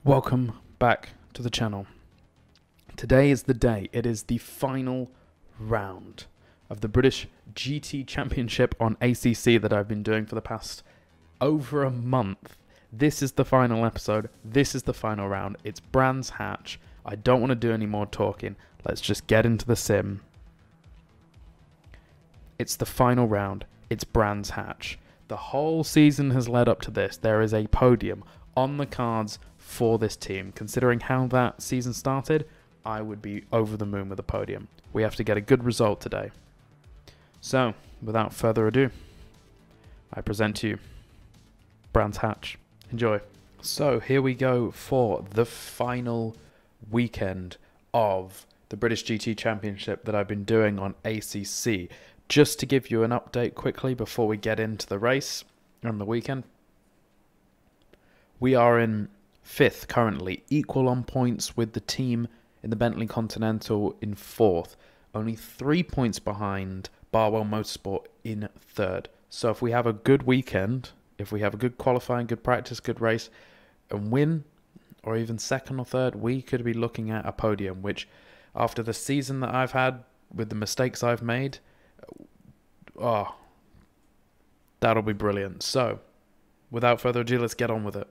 Welcome back to the channel. Today is the day. It is the final round of the British GT Championship on ACC that I've been doing for the past over a month. This is the final episode. This is the final round. It's Brands Hatch. I don't want to do any more talking. Let's just get into the sim. It's the final round. It's Brands Hatch. The whole season has led up to this. There is a podium on the cards for this team. Considering how that season started, I would be over the moon with a podium. We have to get a good result today. So, without further ado, I present to you Brands Hatch. Enjoy. So, here we go for the final weekend of the British GT Championship that I've been doing on ACC. Just to give you an update quickly before we get into the race on the weekend. We are in 5th currently, equal on points with the team in the Bentley Continental in 4th. Only 3 points behind Barwell Motorsport in 3rd. So if we have a good weekend, if we have a good qualifying, good practice, good race, and win, or even 2nd or 3rd, we could be looking at a podium, which after the season that I've had with the mistakes I've made, oh, that'll be brilliant. So, without further ado, let's get on with it.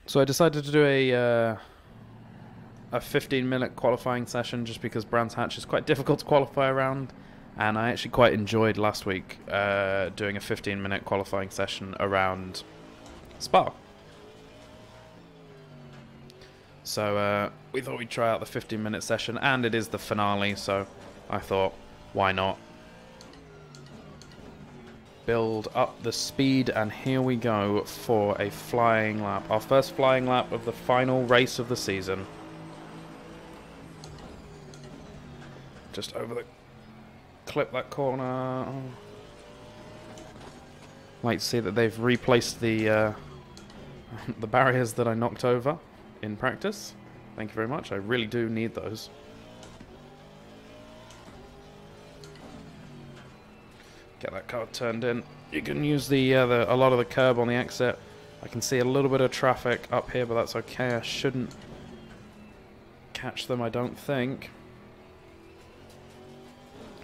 So I decided to do a 15-minute qualifying session just because Brands Hatch is quite difficult to qualify around, and I actually quite enjoyed last week doing a 15-minute qualifying session around Spa. So we thought we'd try out the 15-minute session, and it is the finale, so I thought, why not? Build up the speed, and here we go for a flying lap. Our first flying lap of the final race of the season. Just over the clip that corner. Like to see that they've replaced the the barriers that I knocked over in practice. Thank you very much. I really do need those. Get that car turned in. You can use a lot of the curb on the exit. I can see a little bit of traffic up here, but that's okay. I shouldn't catch them, I don't think.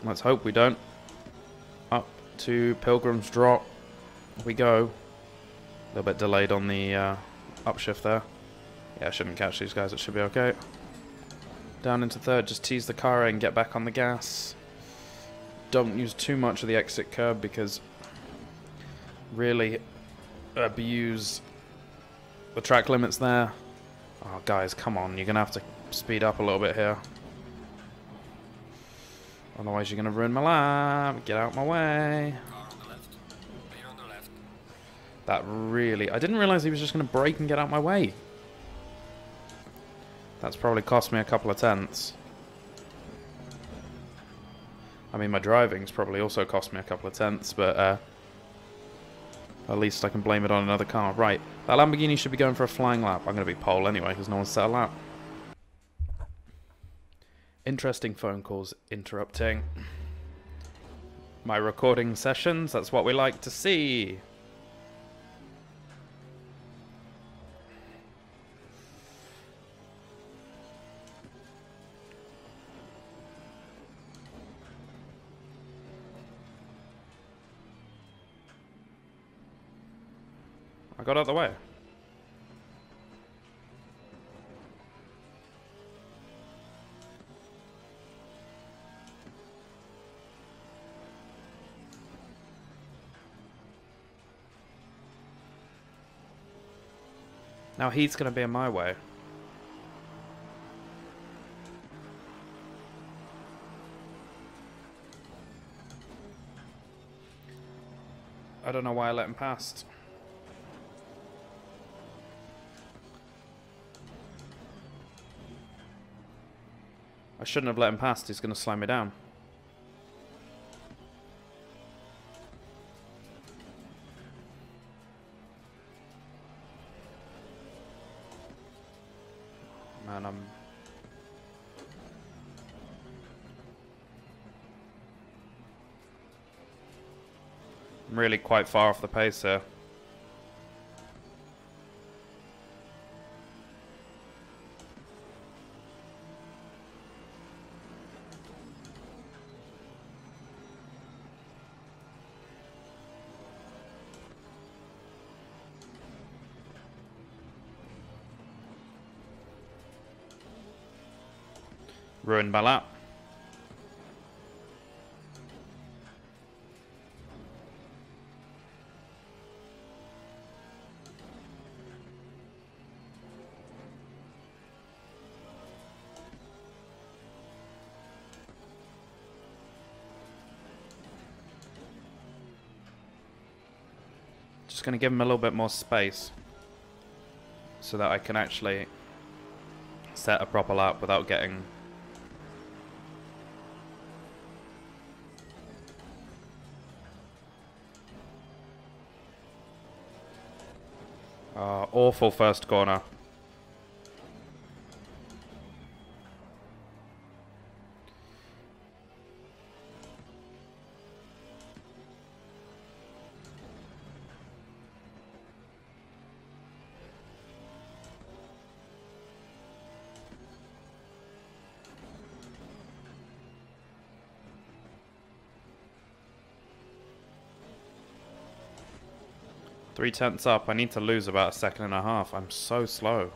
Let's hope we don't. Up to Pilgrim's Drop we go. A little bit delayed on the upshift there. Yeah, I shouldn't catch these guys. It should be okay. Down into 3rd. Just tease the car and get back on the gas. Don't use too much of the exit curb because really abuse the track limits there. Oh, guys, come on. You're going to have to speed up a little bit here. Otherwise, you're going to ruin my lap. Get out my way. Car on the left. Clear on the left. That really... I didn't realize he was just going to brake and get out my way. That's probably cost me a couple of tenths. I mean, my driving's probably also cost me a couple of tenths, but at least I can blame it on another car. Right, that Lamborghini should be going for a flying lap. I'm going to be pole anyway, because no one's set a lap. Interesting phone calls interrupting my recording sessions. That's what we like to see. I got out of the way. Now he's going to be in my way. I don't know why I let him past. I shouldn't have let him past. He's going to slow me down. Man, I'm really quite far off the pace here. Ruined my lap. Just going to give him a little bit more space so that I can actually set a proper lap without getting awful first corner. Three tenths up. I need to lose about a second and a half. I'm so slow.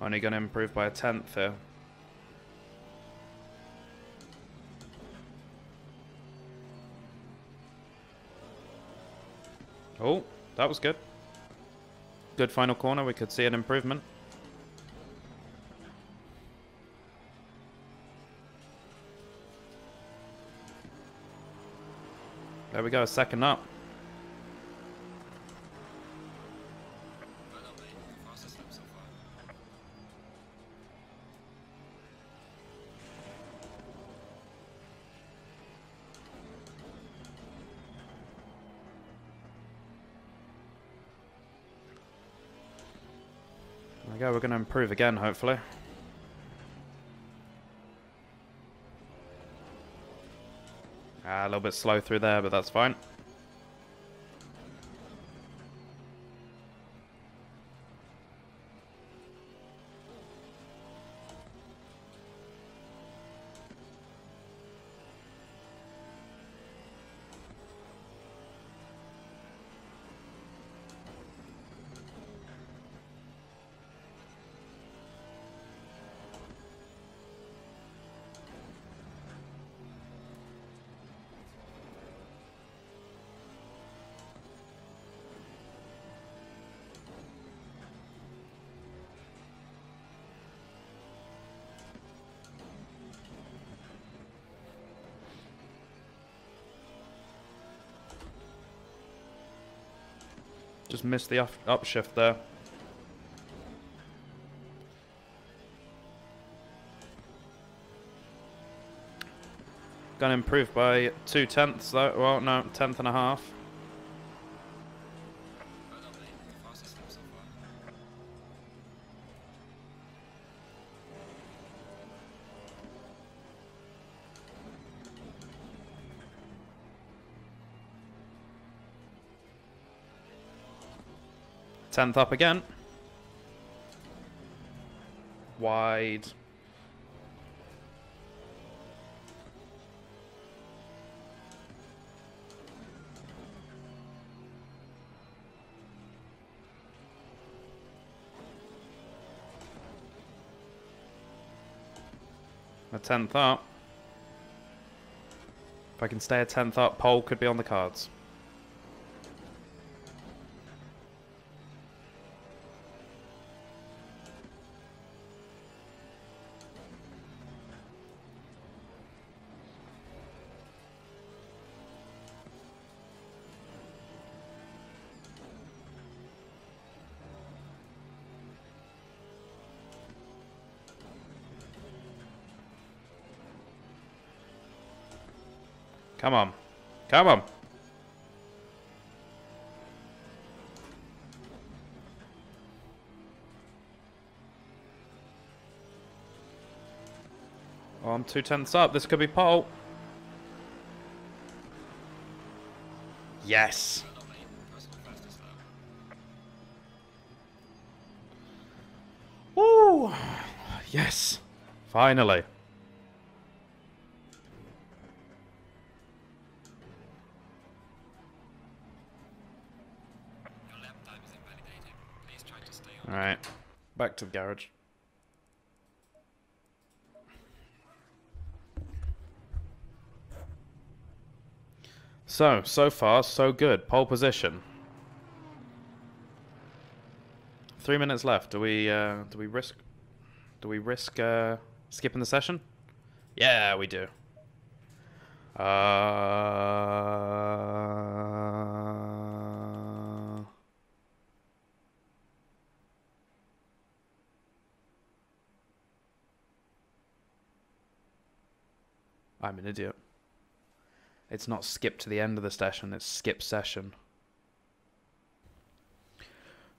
Only going to improve by a tenth here. Oh, that was good. Good final corner. We could see an improvement. There we go, second up. There we go, we're going to improve again, hopefully. A little bit slow through there, but that's fine. Just missed the upshift there. Gonna improve by 2 tenths though. Well, no, tenth and a half. Tenth up again. Wide. A tenth up. If I can stay a tenth up, pole could be on the cards. Come on. Come on. Oh, I'm 2/10 up. This could be pole. Yes. Woo! Yes. Finally. Your lap time is invalidated. Please try to stay on. Alright. Back to the garage. So far, so good. Pole position. 3 minutes left. Do we risk skipping the session? Yeah, we do. I'm an idiot. It's not skip to the end of the session, it's skip session.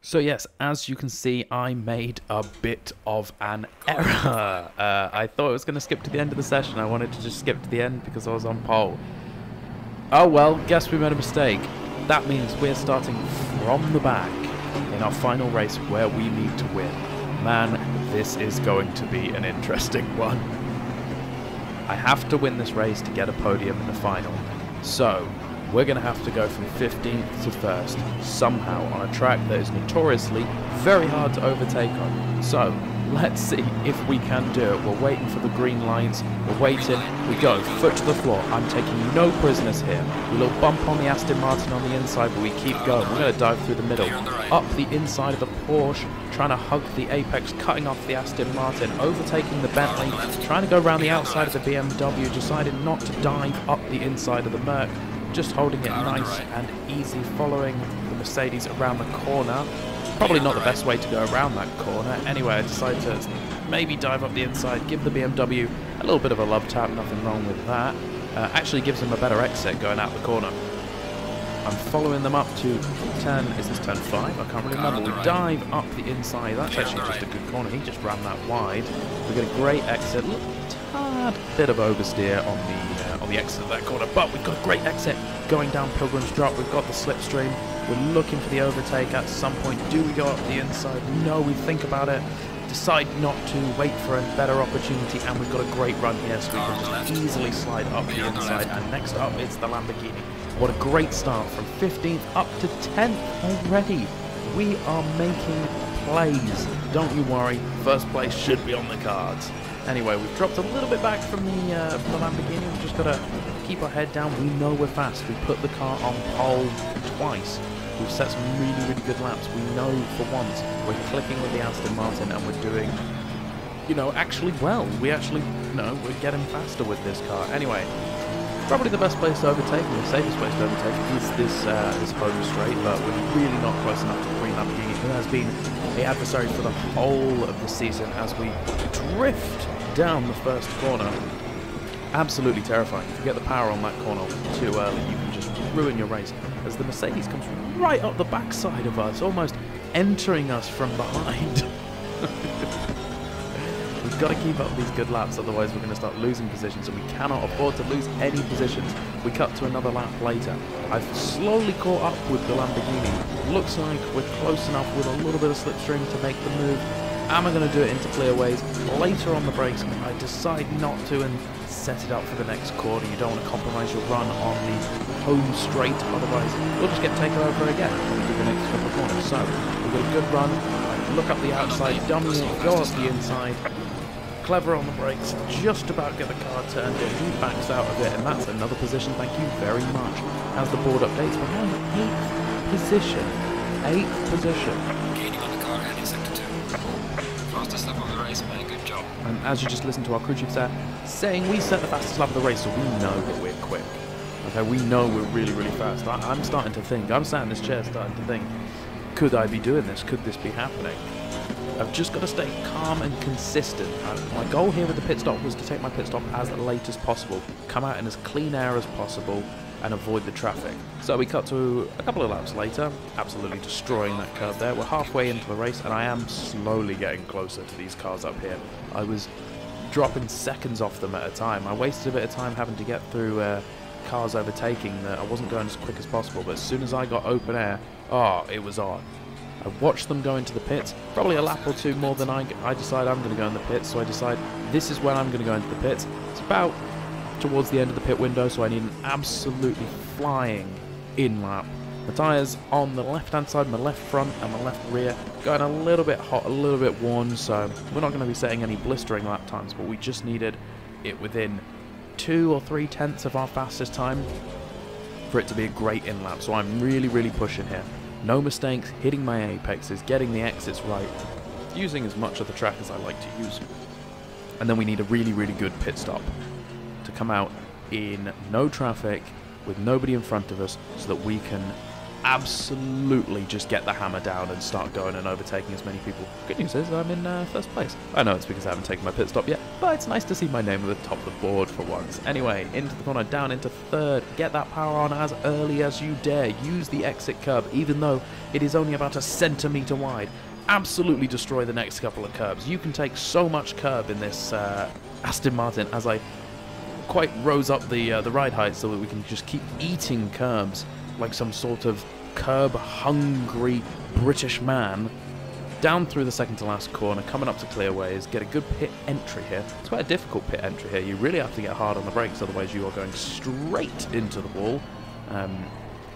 So yes, as you can see, I made a bit of an error. I thought I was going to skip to the end of the session. I wanted to just skip to the end because I was on pole. Oh well, guess we made a mistake. That means we're starting from the back in our final race where we need to win. Man, this is going to be an interesting one. I have to win this race to get a podium in the final. So, we're going to have to go from 15th to 1st, somehow on a track that is notoriously very hard to overtake on. So, let's see if we can do it. We're waiting for the green lights, we're waiting, we go, foot to the floor. I'm taking no prisoners here. A little bump on the Aston Martin on the inside, but we keep going. We're going to dive through the middle, up the inside of the Porsche, trying to hug the apex, cutting off the Aston Martin, overtaking the Bentley, trying to go around the outside of the BMW, decided not to dive up the inside of the Merc, just holding it nice and easy, following the Mercedes around the corner. Probably not the best way to go around that corner. Anyway, I decided to maybe dive up the inside, give the BMW a little bit of a love tap, nothing wrong with that. Actually gives them a better exit going out the corner. I'm following them up to turn, is this turn 5? I can't really remember. We dive up the inside. That's actually just a good corner. He just ran that wide. We get a great exit. Look, tad bit of oversteer on the exit of that corner, but we've got a great exit going down Pilgrim's Drop. We've got the slipstream. We're looking for the overtake at some point. Do we go up the inside? No, we think about it. Decide not to, wait for a better opportunity, and we've got a great run here, so we can just easily slide up the inside. And next up, it's the Lamborghini. What a great start from 15th up to 10th already. We are making plays. Don't you worry, first place should be on the cards. Anyway, we've dropped a little bit back from the Lamborghini. We've just got to keep our head down. We know we're fast. We put the car on pole twice. We've set some really, really good laps. We know for once we're clicking with the Aston Martin and we're doing, you know, actually well. We actually, we're getting faster with this car. Anyway, probably the best place to overtake, and the safest place to overtake is this home straight, but we're really not close enough to the Green Lamborghini, who has been the adversary for the whole of the season as we drift down the first corner. Absolutely terrifying. If you get the power on that corner too early, you can just ruin your race, as the Mercedes comes right up the backside of us, almost entering us from behind. We've got to keep up these good laps, otherwise we're going to start losing positions, and we cannot afford to lose any positions. We cut to another lap later. I've slowly caught up with the Lamborghini. Looks like we're close enough with a little bit of slipstream to make the move. Am I going to do it into clearways? Later on the brakes, I decide not to and set it up for the next corner. You don't want to compromise your run on the home straight, otherwise we'll just get taken over again when we do the next couple of corners. So, we've got a good run. Look up the outside, dummy it, go up the inside. Clever on the brakes, just about get the car turned in. He backs out of it, and that's another position. Thank you very much. As the board updates, we're on 8th position. 8th position. Gaining on the car and in sector 2. Fastest lap of the race, man. Good job. And as you just listened to our crew chief there, saying we set the fastest lap of the race, so we know that we're quick. Okay, we know we're really, really fast. I'm starting to think, I'm sat in this chair starting to think, could I be doing this? Could this be happening? I've just got to stay calm and consistent. My goal here with the pit stop was to take my pit stop as late as possible, come out in as clean air as possible, and avoid the traffic. So we cut to a couple of laps later, absolutely destroying that curve there. We're halfway into the race, and I am slowly getting closer to these cars up here. I was dropping seconds off them at a time. I wasted a bit of time having to get through cars overtaking that I wasn't going as quick as possible, but as soon as I got open air, oh, it was on. I watched them go into the pits, probably a lap or two more than I decide I'm going to go in the pits, so I decide this is when I'm going to go into the pits. It's about towards the end of the pit window, so I need an absolutely flying in lap. The tyres on the left hand side, my left front and my left rear going a little bit hot, a little bit worn, so we're not going to be setting any blistering lap times, but we just needed it within 2 or 3 tenths of our fastest time for it to be a great in lap. So I'm really pushing here. No mistakes, hitting my apexes, getting the exits right, using as much of the track as I like to use. And then we need a really good pit stop to come out in no traffic with nobody in front of us so that we can absolutely just get the hammer down and start going and overtaking as many people. Good news is I'm in first place. I know it's because I haven't taken my pit stop yet, but it's nice to see my name at the top of the board for once. Anyway, into the corner, down into third. Get that power on as early as you dare. Use the exit curb, even though it is only about a centimetre wide. Absolutely destroy the next couple of curbs. You can take so much curb in this Aston Martin, as I quite rose up the ride height so that we can just keep eating curbs like some sort of curb-hungry British man. Down through the second to last corner, coming up to clearways, get a good pit entry here. It's quite a difficult pit entry here. You really have to get hard on the brakes, otherwise you are going straight into the wall. I've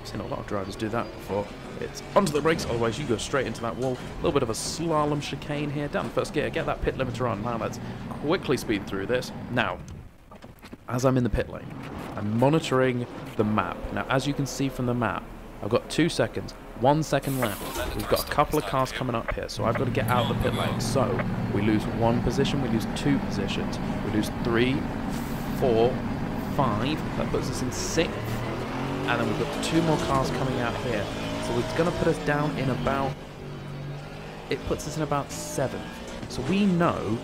seen a lot of drivers do that before. It's onto the brakes, otherwise you go straight into that wall. A little bit of a slalom chicane here. Down the first gear, get that pit limiter on. Now let's quickly speed through this. Now, as I'm in the pit lane, I'm monitoring the map. Now, as you can see from the map, I've got 2 seconds, 1 second left. We've got a couple of cars coming up here, so I've got to get out of the pit lane. So, we lose 1 position, we lose 2 positions, we lose 3, 4, 5, that puts us in 6th, and then we've got 2 more cars coming out here. So it's going to put us down in about, it puts us in about 7th. So we know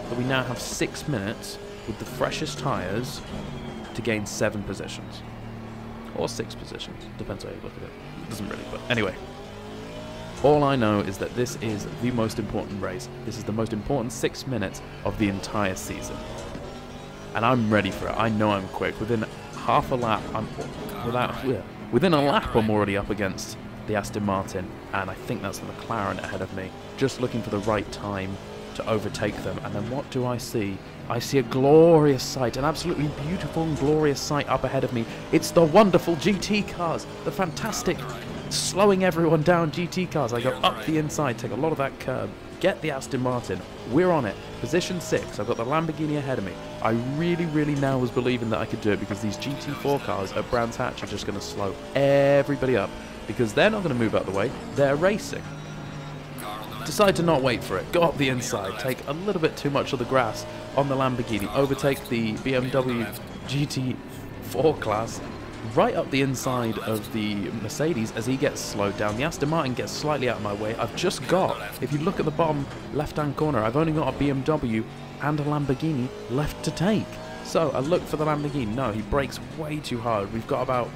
that we now have 6 minutes with the freshest tyres to gain 7 positions. Or 6 positions, depends how you look at it. It doesn't really, but anyway. All I know is that this is the most important race. This is the most important 6 minutes of the entire season. And I'm ready for it. I know I'm quick. Within half a lap, within a lap I'm already up against the Aston Martin, and I think that's the McLaren ahead of me. Just looking for the right time to overtake them, and then what do I see? I see a glorious sight, an absolutely beautiful and glorious sight up ahead of me. It's the wonderful GT cars, the fantastic, slowing everyone down GT cars. I go up the inside, take a lot of that curb, get the Aston Martin. We're on it. Position 6. I've got the Lamborghini ahead of me. I really now was believing that I could do it, because these GT4 cars at Brands Hatch are just going to slow everybody up, because they're not going to move out of the way. They're racing. Decide to not wait for it. Go up the inside. Take a little bit too much of the grass on the Lamborghini. Overtake the BMW GT4 class right up the inside of the Mercedes as he gets slowed down. The Aston Martin gets slightly out of my way. I've just got, if you look at the bottom left-hand corner, I've only got a BMW and a Lamborghini left to take. So I look for the Lamborghini. No, he brakes way too hard. We've got about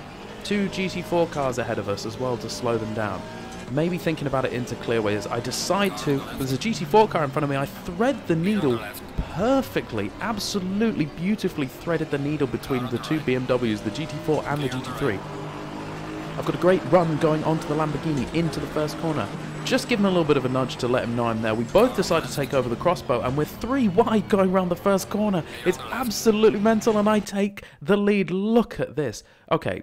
2 GT4 cars ahead of us as well to slow them down. Maybe thinking about it into clearways, I decide to, there's a GT4 car in front of me, I thread the needle perfectly, absolutely beautifully threaded the needle between the 2 BMWs, the GT4 and the GT3. I've got a great run going onto the Lamborghini into the first corner. Just give him a little bit of a nudge to let him know I'm there. We both decide to take over the crossbow, and we're 3 wide going around the first corner. It's absolutely mental, and I take the lead. Look at this. Okay.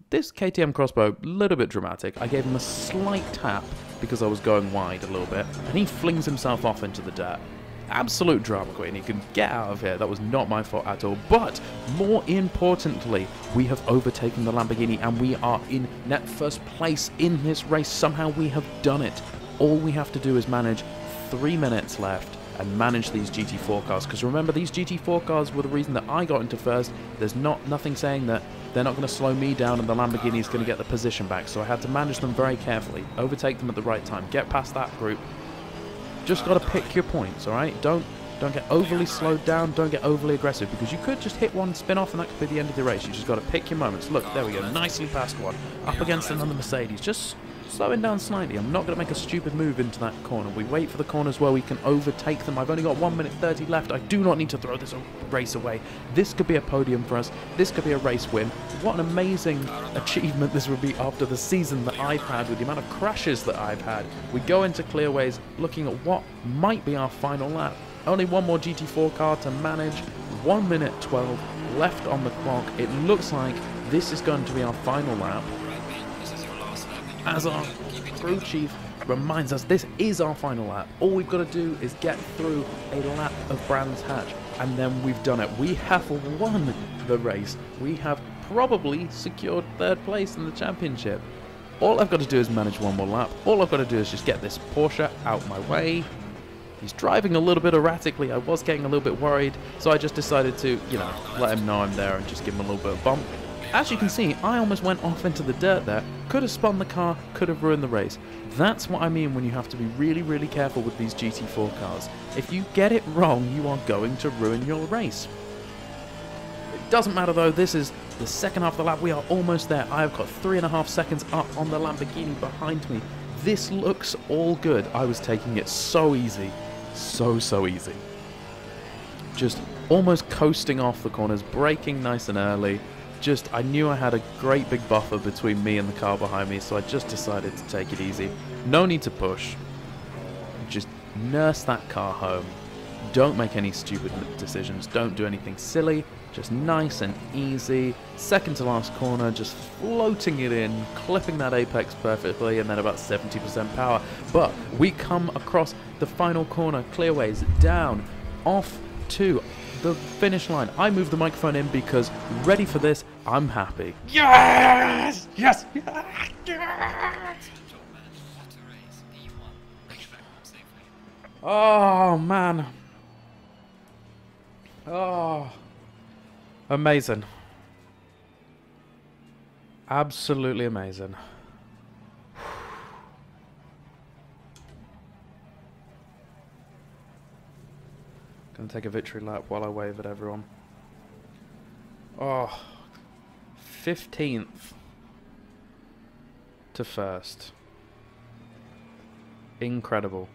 This KTM crossbow, a little bit dramatic. I gave him a slight tap because I was going wide a little bit, and he flings himself off into the dirt. Absolute drama queen. He can get out of here. That was not my fault at all. But more importantly, we have overtaken the Lamborghini, and we are in net first place in this race. Somehow we have done it. All we have to do is manage 3 minutes left and manage these GT4 cars, because remember, these GT4 cars were the reason that I got into first. There's nothing saying that they're not going to slow me down and the Lamborghini is going to get the position back, so I had to manage them very carefully, overtake them at the right time, get past that group, Just got to pick your points, all right? Don't get overly slowed down. Don't get overly aggressive, because you could just hit one, spin off, and that could be the end of the race. You just got to pick your moments. Look, there we go. Nicely passed one. Up against another Mercedes. Just slowing down slightly. I'm not going to make a stupid move into that corner. We wait for the corners where we can overtake them. I've only got 1 minute 30 left. I do not need to throw this race away. This could be a podium for us. This could be a race win. What an amazing achievement this would be after the season that I've had, with the amount of crashes that I've had. We go into clearways looking at what might be our final lap. Only one more GT4 car to manage. 1 minute 12 left on the clock. It looks like this is going to be our final lap. As our crew chief reminds us, this is our final lap. All we've got to do is get through a lap of Brands Hatch, and then we've done it. We have won the race. We have probably secured 3rd place in the championship. All I've got to do is manage one more lap. All I've got to do is just get this Porsche out my way. He's driving a little bit erratically. I was getting a little bit worried, so I just decided to, you know, let him know I'm there and just give him a little bit of bump. As you can see, I almost went off into the dirt there. Could have spun the car, could have ruined the race. That's what I mean when you have to be really, really careful with these GT4 cars. If you get it wrong, you are going to ruin your race. It doesn't matter though, this is the second half of the lap. We are almost there. I've got 3.5 seconds up on the Lamborghini behind me. This looks all good. I was taking it so easy. So easy. Just almost coasting off the corners, braking nice and early. Just, I knew I had a great big buffer between me and the car behind me, so I just decided to take it easy. No need to push. Just nurse that car home. Don't make any stupid decisions. Don't do anything silly. Just nice and easy. Second to last corner, just floating it in, clipping that apex perfectly, and then about 70% power. But we come across the final corner, clearways, down, off to the finish line. I moved the microphone in because ready for this, I'm happy. Yes! Yes! Yes! Oh, man. Oh. Amazing. Absolutely amazing. Gonna take a victory lap while I wave at everyone. Oh, 15th to 1st. Incredible.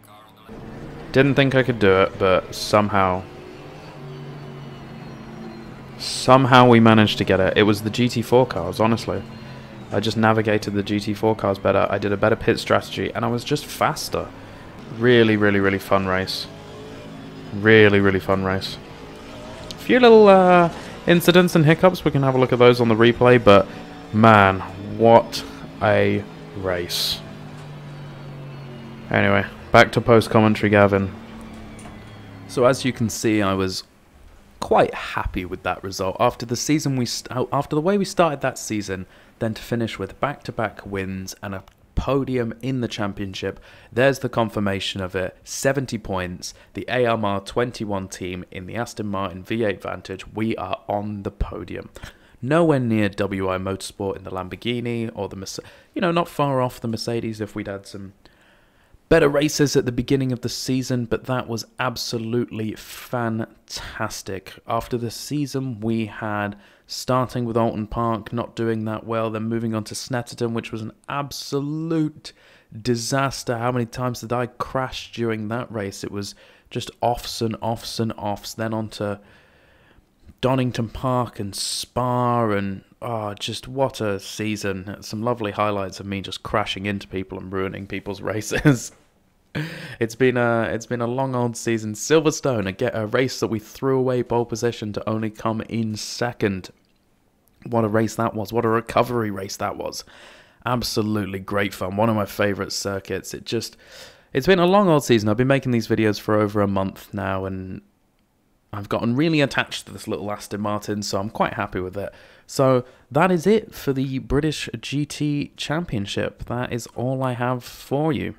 Didn't think I could do it, but somehow we managed to get it. It was the GT4 cars, honestly. I just navigated the GT4 cars better. I did a better pit strategy, and I was just faster. Really, really, really fun race. Really, really fun race. A few little incidents and hiccups. We can have a look at those on the replay, but man, what a race. Anyway, back to post-commentary, Gavin. So as you can see, I was quite happy with that result. After the season after the way we started that season, then to finish with back-to-back wins and a podium in the championship, there's the confirmation of it. 70 points, the AMR 21 team in the Aston Martin V8 Vantage. We are on the podium. Nowhere near WI Motorsport in the Lamborghini, or the, not far off the Mercedes if we'd had some better races at the beginning of the season, but that was absolutely fantastic. After the season we had, starting with Alton Park, not doing that well, then moving on to Snetterton, which was an absolute disaster. How many times did I crash during that race? It was just offs and offs and offs. Then on to Donington Park and Spa, and just what a season. Some lovely highlights of me just crashing into people and ruining people's races. It's been a long old season. Silverstone, a race that we threw away pole position to only come in second. What a race that was. What a recovery race that was. Absolutely great fun. One of my favourite circuits. It's been a long old season. I've been making these videos for over a month now, and I've gotten really attached to this little Aston Martin, so I'm quite happy with it. So that is it for the British GT Championship. That is all I have for you.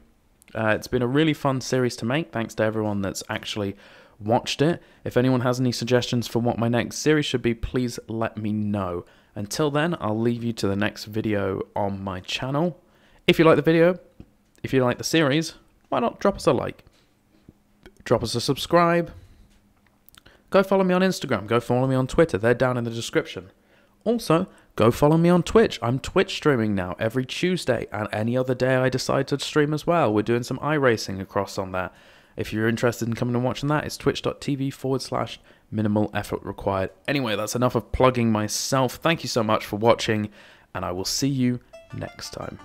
It's been a really fun series to make. Thanks to everyone that's actually watched it. If anyone has any suggestions for what my next series should be, please let me know. Until then, I'll leave you to the next video on my channel. If you like the video, if you like the series, why not drop us a like? drop us a subscribe. Go follow me on Instagram. Go follow me on Twitter. They're down in the description. Also, go follow me on Twitch. I'm Twitch streaming now every Tuesday and any other day I decide to stream as well. We're doing some iRacing across on there. If you're interested in coming and watching that, it's twitch.tv/minimal effort required. Anyway, that's enough of plugging myself. Thank you so much for watching, and I will see you next time.